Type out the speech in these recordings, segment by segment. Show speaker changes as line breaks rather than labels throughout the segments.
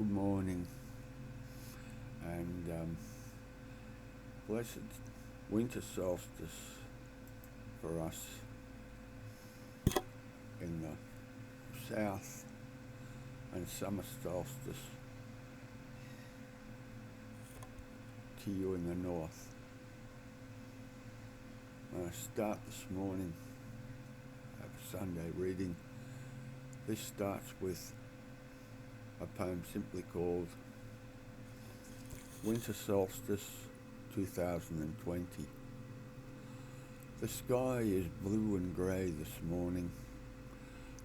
good morning, and blessed winter solstice for us in the south, and summer solstice to you in the north. I'm going to start this morning, have a Sunday reading. This starts with a poem simply called Winter Solstice 2020. The sky is blue and grey this morning,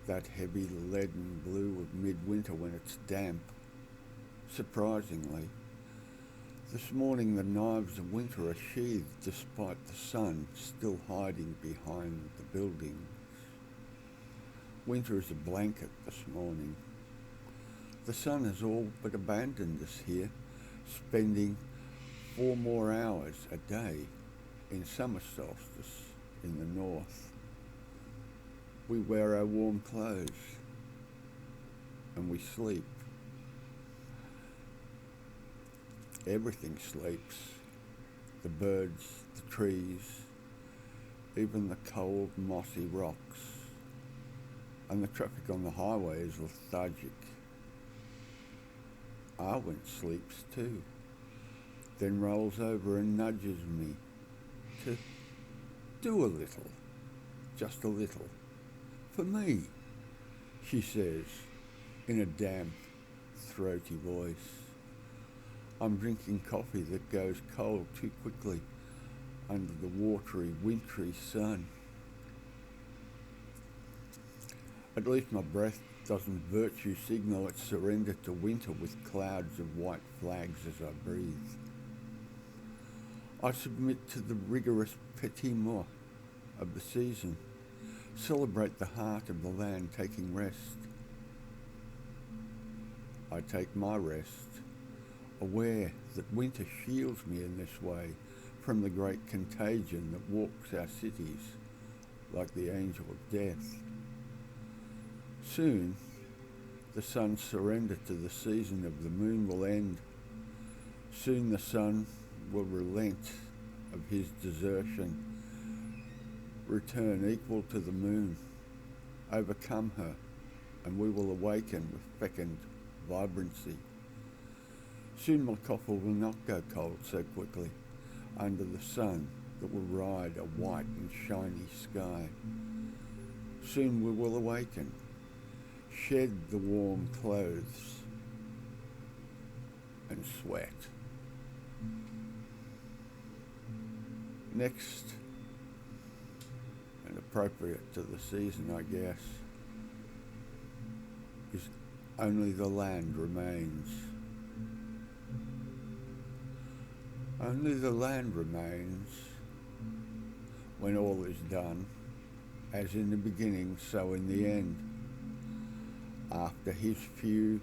that heavy leaden blue of midwinter when it's damp. Surprisingly, this morning the knives of winter are sheathed despite the sun still hiding behind the buildings. Winter is a blanket this morning. The sun has all but abandoned us here, spending 4 more hours a day in summer solstice in the north. We wear our warm clothes and we sleep. Everything sleeps. The birds, the trees, even the cold mossy rocks. And the traffic on the highway is lethargic. Awen sleeps too, then rolls over and nudges me to do a little, just a little, for me, she says in a damp, throaty voice. I'm drinking coffee that goes cold too quickly under the watery, wintry sun. At least my breath doesn't virtue signal its surrender to winter with clouds of white flags as I breathe. I submit to the rigorous petit mot of the season, celebrate the heart of the land taking rest. I take my rest, aware that winter shields me in this way from the great contagion that walks our cities like the angel of death. Soon, the sun's surrender to the season of the moon will end. Soon the sun will relent of his desertion, return equal to the moon, overcome her, and we will awaken with fecund vibrancy. Soon my coffee will not go cold so quickly under the sun that will ride a white and shiny sky. Soon we will awaken, shed the warm clothes and sweat. Next, and appropriate to the season, I guess, is only the land remains. Only the land remains when all is done, as in the beginning, so in the end. After his few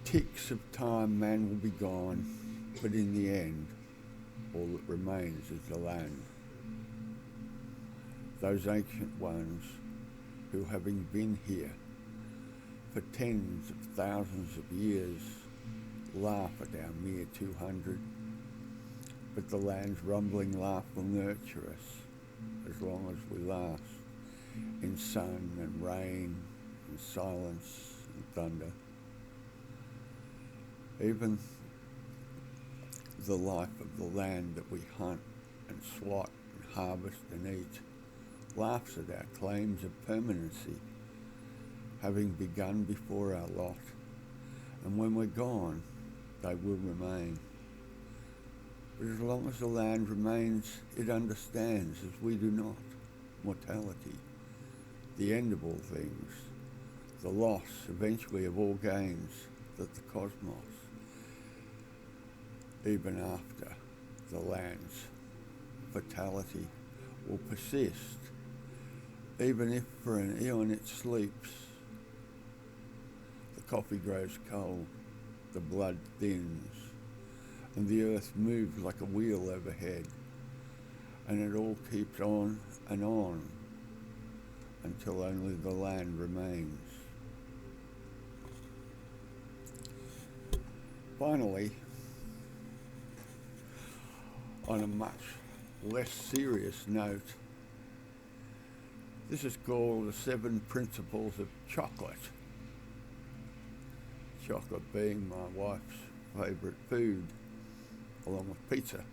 ticks of time, man will be gone, but in the end, all that remains is the land. Those ancient ones who, having been here for tens of thousands of years, laugh at our mere 200, but the land's rumbling laugh will nurture us as long as we last, in sun and rain, and silence and thunder. Even the life of the land that we hunt and swat and harvest and eat laughs at our claims of permanency, having begun before our lot, and when we're gone, they will remain. But as long as the land remains, it understands, as we do not, mortality, the end of all things, the loss eventually of all gains, that the cosmos, even after the land's fatality, will persist, even if for an eon it sleeps. The coffee grows cold, the blood thins, and the earth moves like a wheel overhead, and it all keeps on and on until only the land remains. Finally, on a much less serious note, this is called the 7 Principles of Chocolate. Chocolate being my wife's favourite food, along with pizza.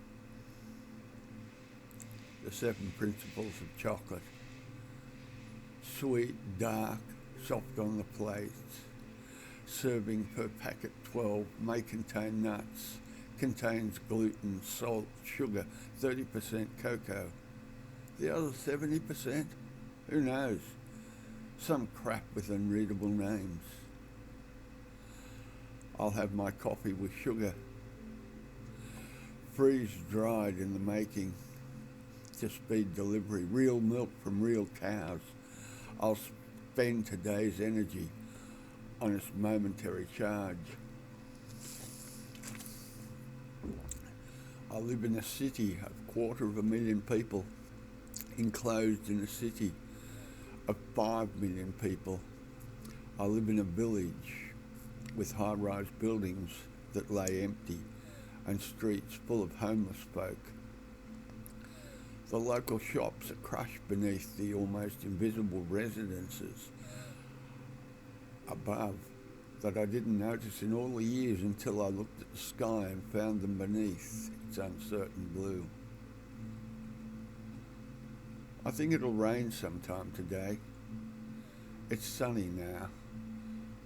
The 7 Principles of Chocolate. Sweet, dark, soft on the plate. Serving per packet 12, may contain nuts, contains gluten, salt, sugar, 30% cocoa. The other 70%? Who knows? Some crap with unreadable names. I'll have my coffee with sugar. Freeze-dried in the making. To speed delivery. Real milk from real cows. I'll spend today's energy on its momentary charge. I live in a city of 250,000 people, enclosed in a city of 5 million people. I live in a village with high-rise buildings that lay empty and streets full of homeless folk. The local shops are crushed beneath the almost invisible residences above that I didn't notice in all the years until I looked at the sky and found them beneath its uncertain blue. I think it'll rain sometime today. It's sunny now,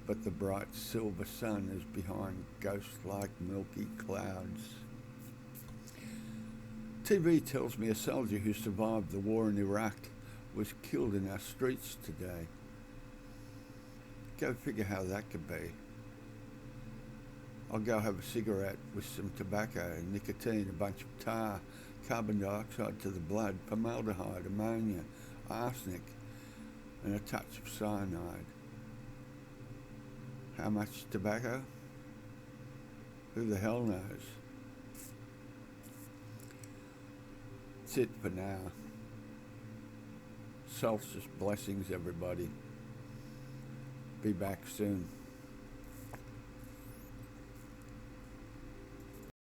but the bright silver sun is behind ghost-like milky clouds. TV tells me a soldier who survived the war in Iraq was killed in our streets today. Go figure how that could be. I'll go have a cigarette with some tobacco, nicotine, a bunch of tar, carbon dioxide to the blood, formaldehyde, ammonia, arsenic, and a touch of cyanide. How much tobacco? Who the hell knows? That's it for now. Solstice blessings, everybody. Be back soon.